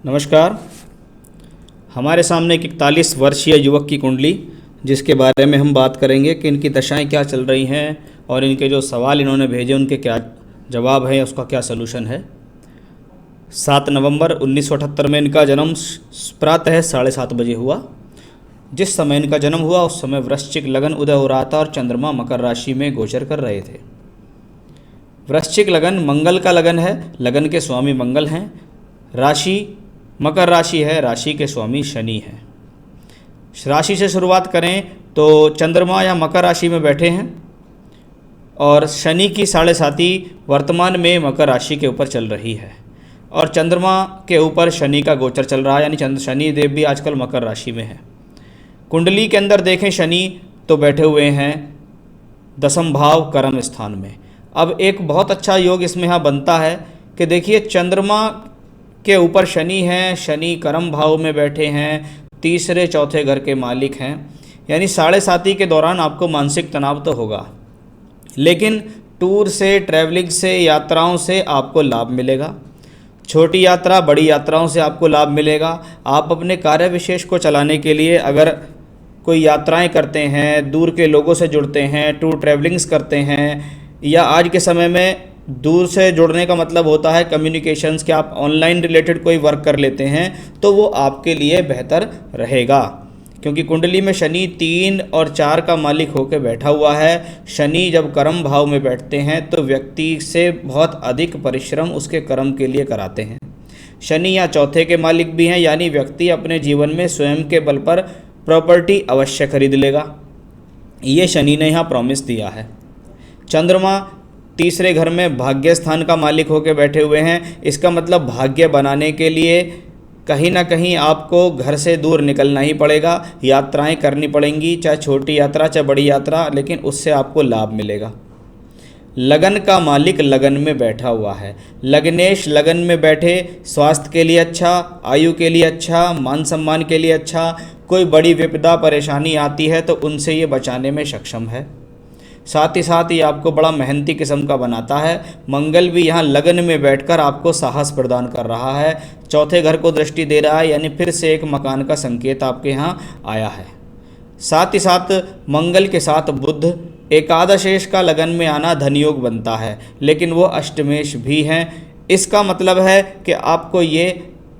नमस्कार। हमारे सामने एक 41 वर्षीय युवक की कुंडली, जिसके बारे में हम बात करेंगे कि इनकी दशाएं क्या चल रही हैं और इनके जो सवाल इन्होंने भेजे उनके क्या जवाब है, उसका क्या सलूशन है। 7 नवंबर 1978 में इनका जन्म प्रातः 7:30 बजे हुआ। जिस समय इनका जन्म हुआ उस समय वृश्चिक लगन उदय हो रहा था और चंद्रमा मकर राशि में गोचर कर रहे थे। वृश्चिक लगन मंगल का लगन है, लगन के स्वामी मंगल हैं। राशि मकर राशि है, राशि के स्वामी शनि हैं। राशि से शुरुआत करें तो चंद्रमा या मकर राशि में बैठे हैं और शनि की 7.5 वर्तमान में मकर राशि के ऊपर चल रही है और चंद्रमा के ऊपर शनि का गोचर चल रहा है, यानी शनि देव भी आजकल मकर राशि में है। कुंडली के अंदर देखें शनि तो बैठे हुए हैं 10वें भाव कर्म स्थान में। अब एक बहुत अच्छा योग इसमें यहाँ बनता है कि देखिए चंद्रमा के ऊपर शनि हैं, शनि कर्म भाव में बैठे हैं, तीसरे चौथे घर के मालिक हैं, यानी 7.5 के दौरान आपको मानसिक तनाव तो होगा, लेकिन टूर से, ट्रैवलिंग से, यात्राओं से आपको लाभ मिलेगा। छोटी यात्रा, बड़ी यात्राओं से आपको लाभ मिलेगा। आप अपने कार्य विशेष को चलाने के लिए अगर कोई यात्राएं करते हैं, दूर के लोगों से जुड़ते हैं, टूर ट्रैवलिंग्स करते हैं, या आज के समय में दूर से जुड़ने का मतलब होता है कम्युनिकेशंस के, आप ऑनलाइन रिलेटेड कोई वर्क कर लेते हैं तो वो आपके लिए बेहतर रहेगा, क्योंकि कुंडली में शनि 3 और 4 का मालिक होकर बैठा हुआ है। शनि जब कर्म भाव में बैठते हैं तो व्यक्ति से बहुत अधिक परिश्रम उसके कर्म के लिए कराते हैं। शनि या चौथे के मालिक भी हैं, यानी व्यक्ति अपने जीवन में स्वयं के बल पर प्रॉपर्टी अवश्य खरीद लेगा, ये शनि ने यहाँ प्रॉमिस दिया है। चंद्रमा तीसरे घर में भाग्य स्थान का मालिक होकर बैठे हुए हैं। इसका मतलब भाग्य बनाने के लिए कहीं ना कहीं आपको घर से दूर निकलना ही पड़ेगा, यात्राएं करनी पड़ेंगी, चाहे छोटी यात्रा चाहे बड़ी यात्रा, लेकिन उससे आपको लाभ मिलेगा। लगन का मालिक लगन में बैठा हुआ है। लग्नेश लगन में बैठे स्वास्थ्य के लिए अच्छा, आयु के लिए अच्छा, मान सम्मान के लिए अच्छा। कोई बड़ी विपदा परेशानी आती है तो उनसे ये बचाने में सक्षम है। साथ ही साथ ये आपको बड़ा मेहनती किस्म का बनाता है। मंगल भी यहाँ लगन में बैठकर आपको साहस प्रदान कर रहा है, चौथे घर को दृष्टि दे रहा है, यानी फिर से एक मकान का संकेत आपके यहाँ आया है। साथ ही साथ मंगल के साथ बुध, एकादशेश का लगन में आना धन योग बनता है, लेकिन वो अष्टमेश भी हैं। इसका मतलब है कि आपको ये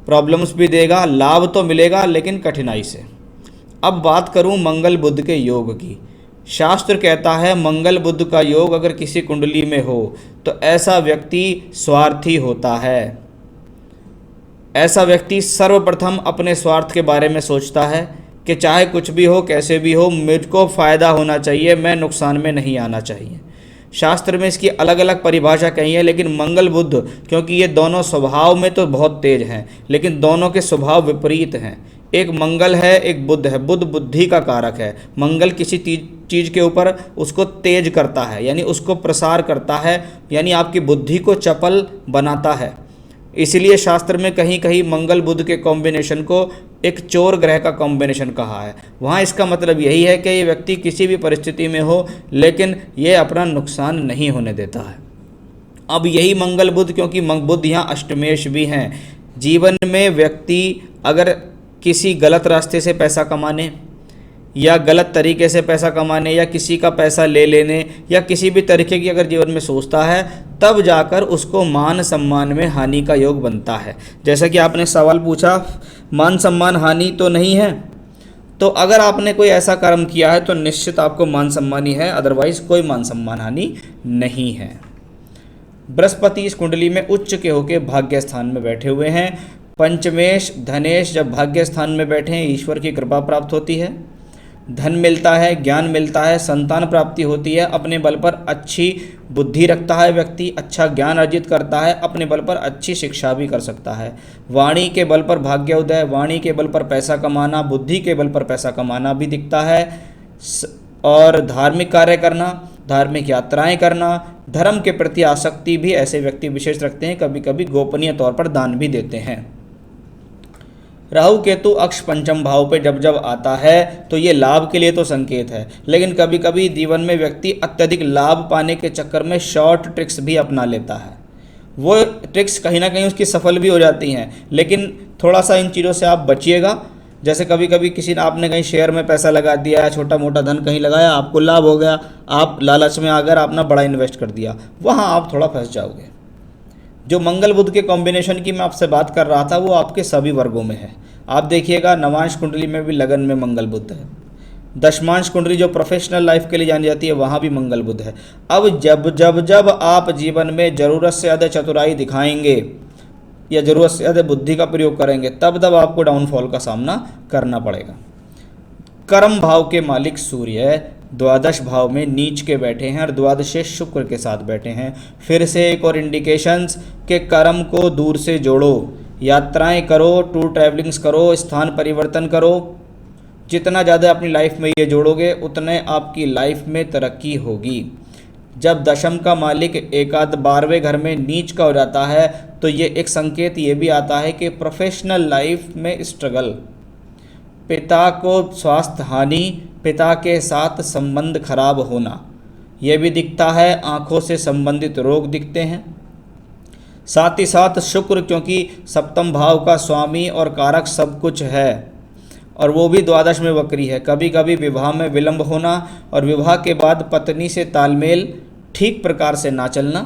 प्रॉब्लम्स भी देगा, लाभ तो मिलेगा लेकिन कठिनाई से। अब बात करूँ मंगल बुध के योग की। शास्त्र कहता है मंगल बुध का योग अगर किसी कुंडली में हो तो ऐसा व्यक्ति स्वार्थी होता है। ऐसा व्यक्ति सर्वप्रथम अपने स्वार्थ के बारे में सोचता है कि चाहे कुछ भी हो, कैसे भी हो, मुझको फ़ायदा होना चाहिए, मैं नुकसान में नहीं आना चाहिए। शास्त्र में इसकी अलग अलग परिभाषा कही है, लेकिन मंगल बुध, क्योंकि ये दोनों स्वभाव में तो बहुत तेज हैं, लेकिन दोनों के स्वभाव विपरीत हैं। एक मंगल है, एक बुध है। बुध बुद्धि का कारक है। मंगल किसी चीज़ के ऊपर उसको तेज करता है, यानी उसको प्रसार करता है, यानी आपकी बुद्धि को चपल बनाता है। इसीलिए शास्त्र में कहीं कहीं मंगल बुध के कॉम्बिनेशन को एक चोर ग्रह का कॉम्बिनेशन कहा है। वहाँ इसका मतलब यही है कि ये व्यक्ति किसी भी परिस्थिति में हो लेकिन ये अपना नुकसान नहीं होने देता है। अब यही मंगल बुध, क्योंकि बुध यहाँ अष्टमेश भी हैं, जीवन में व्यक्ति अगर किसी गलत रास्ते से पैसा कमाने या गलत तरीके से पैसा कमाने या किसी का पैसा ले लेने या किसी भी तरीके की अगर जीवन में सोचता है, तब जाकर उसको मान सम्मान में हानि का योग बनता है। जैसा कि आपने सवाल पूछा, मान सम्मान हानि तो नहीं है, तो अगर आपने कोई ऐसा कर्म किया है तो निश्चित आपको मान सम्मान ही है, अदरवाइज कोई मान सम्मान हानि नहीं है। बृहस्पति इस कुंडली में उच्च के होकर भाग्य स्थान में बैठे हुए हैं। पंचमेश धनेश जब भाग्य स्थान में बैठे हैं, ईश्वर की कृपा प्राप्त होती है, धन मिलता है, ज्ञान मिलता है, संतान प्राप्ति होती है, अपने बल पर अच्छी बुद्धि रखता है व्यक्ति, अच्छा ज्ञान अर्जित करता है, अपने बल पर अच्छी शिक्षा भी कर सकता है। वाणी के बल पर भाग्य उदय, वाणी के बल पर पैसा कमाना, बुद्धि के बल पर पैसा कमाना भी दिखता है। और धार्मिक कार्य करना, धार्मिक यात्राएं करना, धर्म के प्रति आसक्ति भी ऐसे व्यक्ति विशेष रखते हैं। कभी कभी गोपनीय तौर पर दान भी देते हैं। राहु केतु अक्ष पंचम भाव पे जब जब आता है तो ये लाभ के लिए तो संकेत है, लेकिन कभी कभी जीवन में व्यक्ति अत्यधिक लाभ पाने के चक्कर में शॉर्ट ट्रिक्स भी अपना लेता है। वो ट्रिक्स कहीं ना कहीं उसकी सफल भी हो जाती हैं, लेकिन थोड़ा सा इन चीज़ों से आप बचिएगा। जैसे कभी कभी किसी ने आपने कहीं शेयर में पैसा लगा दिया या छोटा मोटा धन कहीं लगाया, आपको लाभ हो गया, आप लालच में आकर आपने बड़ा इन्वेस्ट कर दिया, वहाँ आप थोड़ा फंस जाओगे। जो मंगल बुध के कॉम्बिनेशन की मैं आपसे बात कर रहा था वो आपके सभी वर्गों में है। आप देखिएगा नवांश कुंडली में भी लगन में मंगल बुध है, दशमांश कुंडली जो प्रोफेशनल लाइफ के लिए जानी जाती है वहाँ भी मंगल बुध है। अब जब जब जब आप जीवन में ज़रूरत से ज़्यादा चतुराई दिखाएंगे या ज़रूरत से ज़्यादा बुद्धि का प्रयोग करेंगे, तब तब आपको डाउनफॉल का सामना करना पड़ेगा। कर्म भाव के मालिक सूर्य द्वादश भाव में नीच के बैठे हैं और द्वादशेश शुक्र के साथ बैठे हैं। फिर से एक और इंडिकेशंस के कर्म को दूर से जोड़ो, यात्राएं करो, टूर ट्रैवलिंग्स करो, स्थान परिवर्तन करो। जितना ज़्यादा अपनी लाइफ में ये जोड़ोगे उतने आपकी लाइफ में तरक्की होगी। जब दशम का मालिक एकाध 12वें घर में नीच का हो जाता है तो ये एक संकेत ये भी आता है कि प्रोफेशनल लाइफ में स्ट्रगल, पिता को स्वास्थ्य हानि, पिता के साथ संबंध खराब होना, यह भी दिखता है। आँखों से संबंधित रोग दिखते हैं। साथ ही साथ शुक्र, क्योंकि सप्तम भाव का स्वामी और कारक सब कुछ है और वो भी द्वादश में वक्री है, कभी कभी विवाह में विलंब होना और विवाह के बाद पत्नी से तालमेल ठीक प्रकार से ना चलना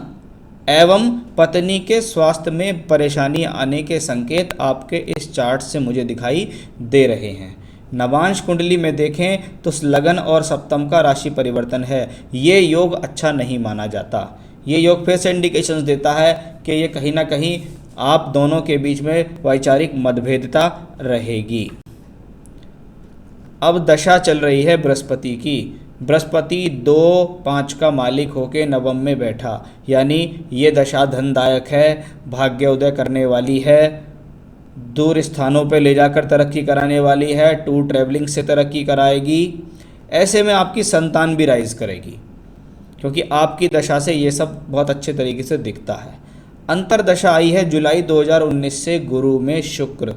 एवं पत्नी के स्वास्थ्य में परेशानी आने के संकेत आपके इस चार्ट से मुझे दिखाई दे रहे हैं। नवांश कुंडली में देखें तो लगन और सप्तम का राशि परिवर्तन है। ये योग अच्छा नहीं माना जाता। ये योग फिर से इंडिकेशंस देता है कि ये कहीं ना कहीं आप दोनों के बीच में वैचारिक मतभेदता रहेगी। अब दशा चल रही है बृहस्पति की। बृहस्पति 2-5 का मालिक होके नवम में बैठा, यानी ये दशा धनदायक है, भाग्योदय करने वाली है, दूर स्थानों पे ले जाकर तरक्की कराने वाली है, टूर ट्रैवलिंग से तरक्की कराएगी। ऐसे में आपकी संतान भी राइज करेगी, क्योंकि आपकी दशा से ये सब बहुत अच्छे तरीके से दिखता है। अंतर दशा आई है जुलाई 2019 से गुरु में शुक्र।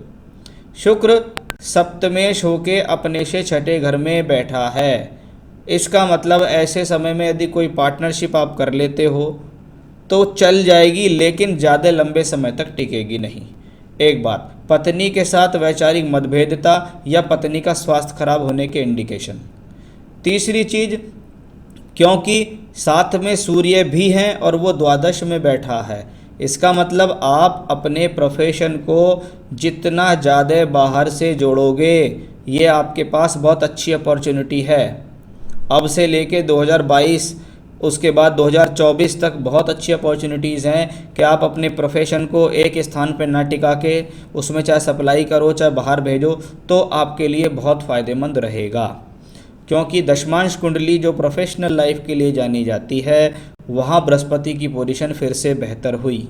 शुक्र सप्तमेश होके अपने से छठे घर में बैठा है। इसका मतलब ऐसे समय में यदि कोई पार्टनरशिप आप कर लेते हो तो चल जाएगी, लेकिन ज़्यादा लंबे समय तक टिकेगी नहीं। एक बात, पत्नी के साथ वैचारिक मतभेदता या पत्नी का स्वास्थ्य खराब होने के इंडिकेशन। तीसरी चीज़, क्योंकि साथ में सूर्य भी हैं और वो द्वादश में बैठा है, इसका मतलब आप अपने प्रोफेशन को जितना ज़्यादा बाहर से जोड़ोगे, ये आपके पास बहुत अच्छी अपॉर्चुनिटी है। अब से लेके 2022 उसके बाद 2024 तक बहुत अच्छी अपॉर्चुनिटीज़ हैं कि आप अपने प्रोफेशन को एक स्थान पर ना टिका के उसमें चाहे सप्लाई करो चाहे बाहर भेजो, तो आपके लिए बहुत फ़ायदेमंद रहेगा। क्योंकि दशमांश कुंडली जो प्रोफेशनल लाइफ के लिए जानी जाती है, वहाँ बृहस्पति की पोजीशन फिर से बेहतर हुई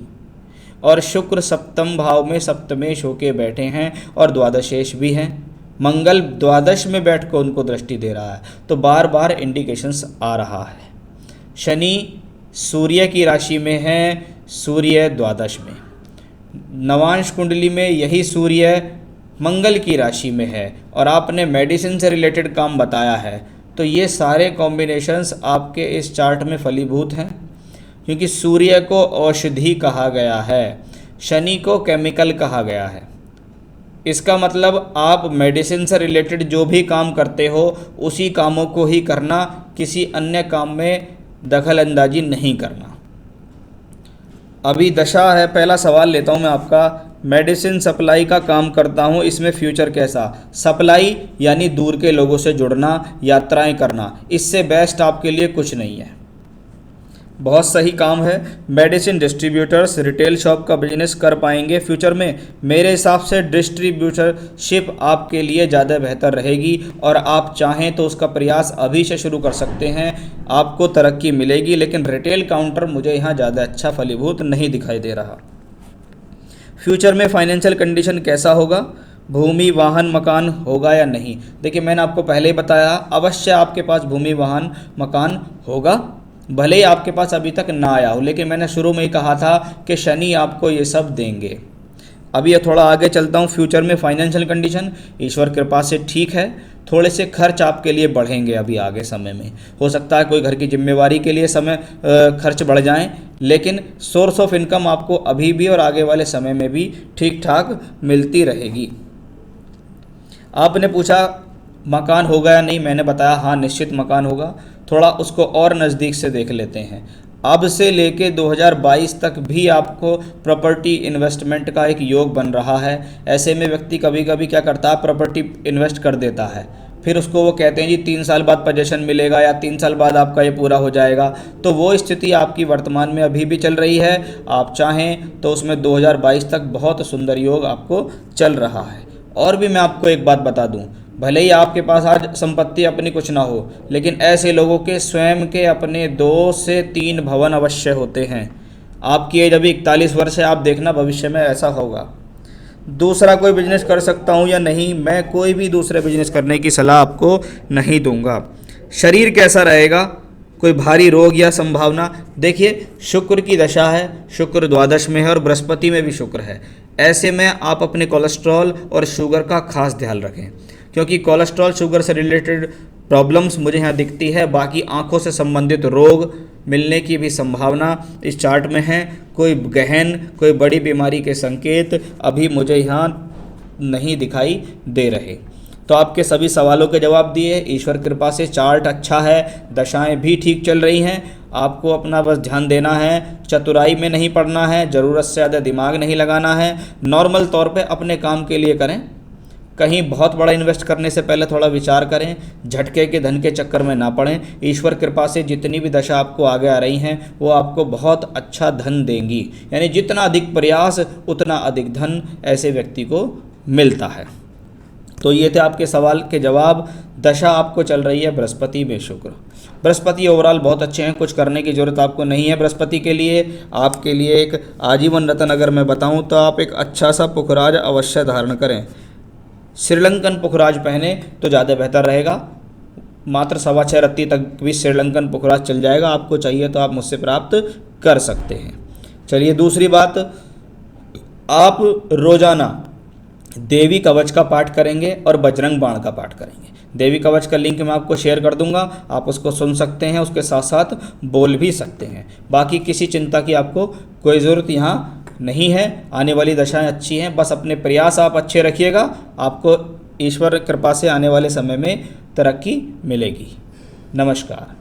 और शुक्र सप्तम भाव में सप्तमेश होके बैठे हैं और द्वादशेश भी हैं। मंगल द्वादश में बैठ कर उनको दृष्टि दे रहा है, तो बार बार इंडिकेशंस आ रहा है। शनि सूर्य की राशि में है, सूर्य द्वादश में। नवांश कुंडली में यही सूर्य मंगल की राशि में है और आपने मेडिसिन से रिलेटेड काम बताया है, तो ये सारे कॉम्बिनेशंस आपके इस चार्ट में फलीभूत हैं, क्योंकि सूर्य को औषधि कहा गया है, शनि को केमिकल कहा गया है। इसका मतलब आप मेडिसिन से रिलेटेड जो भी काम करते हो उसी कामों को ही करना, किसी अन्य काम में दखल अंदाजी नहीं करना। अभी दशा है, पहला सवाल लेता हूँ मैं आपका। मेडिसिन सप्लाई का काम करता हूँ, इसमें फ्यूचर कैसा? सप्लाई यानी दूर के लोगों से जुड़ना, यात्राएं करना, इससे बेस्ट आपके लिए कुछ नहीं है। बहुत सही काम है। मेडिसिन डिस्ट्रीब्यूटर्स रिटेल शॉप का बिजनेस कर पाएंगे फ्यूचर में। मेरे हिसाब से डिस्ट्रीब्यूटरशिप आपके लिए ज़्यादा बेहतर रहेगी और आप चाहें तो उसका प्रयास अभी से शुरू कर सकते हैं, आपको तरक्की मिलेगी। लेकिन रिटेल काउंटर मुझे यहाँ ज़्यादा अच्छा फलीभूत नहीं दिखाई दे रहा। फ्यूचर में फाइनेंशियल कंडीशन कैसा होगा? भूमि वाहन मकान होगा या नहीं? देखिए, मैंने आपको पहले ही बताया, अवश्य आपके पास भूमि वाहन मकान होगा, भले ही आपके पास अभी तक ना आया हो, लेकिन मैंने शुरू में ही कहा था कि शनि आपको ये सब देंगे। अभी ये थोड़ा आगे चलता हूँ। फ्यूचर में फाइनेंशियल कंडीशन ईश्वर कृपा से ठीक है। थोड़े से खर्च आपके लिए बढ़ेंगे अभी आगे समय में। हो सकता है कोई घर की जिम्मेवारी के लिए समय खर्च बढ़ जाएं, लेकिन सोर्स ऑफ इनकम आपको अभी भी और आगे वाले समय में भी ठीक ठाक मिलती रहेगी। आपने पूछा मकान होगा या नहीं, मैंने बताया हाँ निश्चित मकान होगा। थोड़ा उसको और नज़दीक से देख लेते हैं। अब से लेके 2022 तक भी आपको प्रॉपर्टी इन्वेस्टमेंट का एक योग बन रहा है। ऐसे में व्यक्ति कभी कभी क्या करता है, प्रॉपर्टी इन्वेस्ट कर देता है, फिर उसको वो कहते हैं जी 3 साल बाद पोजीशन मिलेगा या 3 साल बाद आपका ये पूरा हो जाएगा। तो वो स्थिति आपकी वर्तमान में अभी भी चल रही है। आप चाहें तो उसमें 2022 तक बहुत सुंदर योग आपको चल रहा है। और भी मैं आपको एक बात बता दूं, भले ही आपके पास आज संपत्ति अपनी कुछ ना हो, लेकिन ऐसे लोगों के स्वयं के अपने 2 से 3 भवन अवश्य होते हैं। आपकी एज अभी 41 वर्ष है, आप देखना भविष्य में ऐसा होगा। दूसरा कोई बिजनेस कर सकता हूँ या नहीं, मैं कोई भी दूसरे बिजनेस करने की सलाह आपको नहीं दूंगा। शरीर कैसा रहेगा, कोई भारी रोग या संभावना, देखिए शुक्र की दशा है, शुक्र द्वादश में है और बृहस्पति में भी शुक्र है। ऐसे में आप अपने कोलेस्ट्रॉल और शुगर का खास ध्यान रखें, क्योंकि कोलेस्ट्रॉल शुगर से रिलेटेड प्रॉब्लम्स मुझे यहाँ दिखती है। बाकी आंखों से संबंधित रोग मिलने की भी संभावना इस चार्ट में है। कोई गहन कोई बड़ी बीमारी के संकेत अभी मुझे यहाँ नहीं दिखाई दे रहे। तो आपके सभी सवालों के जवाब दिए। ईश्वर कृपा से चार्ट अच्छा है, दशाएं भी ठीक चल रही हैं। आपको अपना बस ध्यान देना है, चतुराई में नहीं पड़ना है, ज़रूरत से ज़्यादा दिमाग नहीं लगाना है, नॉर्मल तौर पे अपने काम के लिए करें। कहीं बहुत बड़ा इन्वेस्ट करने से पहले थोड़ा विचार करें, झटके के धन के चक्कर में ना पड़ें। ईश्वर कृपा से जितनी भी दशा आपको आगे आ रही हैं वो आपको बहुत अच्छा धन देंगी, यानी जितना अधिक प्रयास उतना अधिक धन ऐसे व्यक्ति को मिलता है। तो ये थे आपके सवाल के जवाब। दशा आपको चल रही है बृहस्पति में शुक्र। बृहस्पति ओवरऑल बहुत अच्छे हैं, कुछ करने की ज़रूरत आपको नहीं है बृहस्पति के लिए। आपके लिए एक आजीवन रत्न अगर मैं बताऊं तो आप एक अच्छा सा पुखराज अवश्य धारण करें। श्रीलंकन पुखराज पहने तो ज़्यादा बेहतर रहेगा। मात्र 6.25 रत्ती तक भी श्रीलंकन पुखराज चल जाएगा। आपको चाहिए तो आप मुझसे प्राप्त कर सकते हैं। चलिए दूसरी बात, आप रोज़ाना देवी कवच का पाठ करेंगे और बजरंग बाण का पाठ करेंगे। देवी कवच का लिंक मैं आपको शेयर कर दूंगा, आप उसको सुन सकते हैं, उसके साथ साथ बोल भी सकते हैं। बाकी किसी चिंता की आपको कोई ज़रूरत यहाँ नहीं है। आने वाली दशाएं अच्छी हैं, बस अपने प्रयास आप अच्छे रखिएगा, आपको ईश्वर कृपा से आने वाले समय में तरक्की मिलेगी। नमस्कार।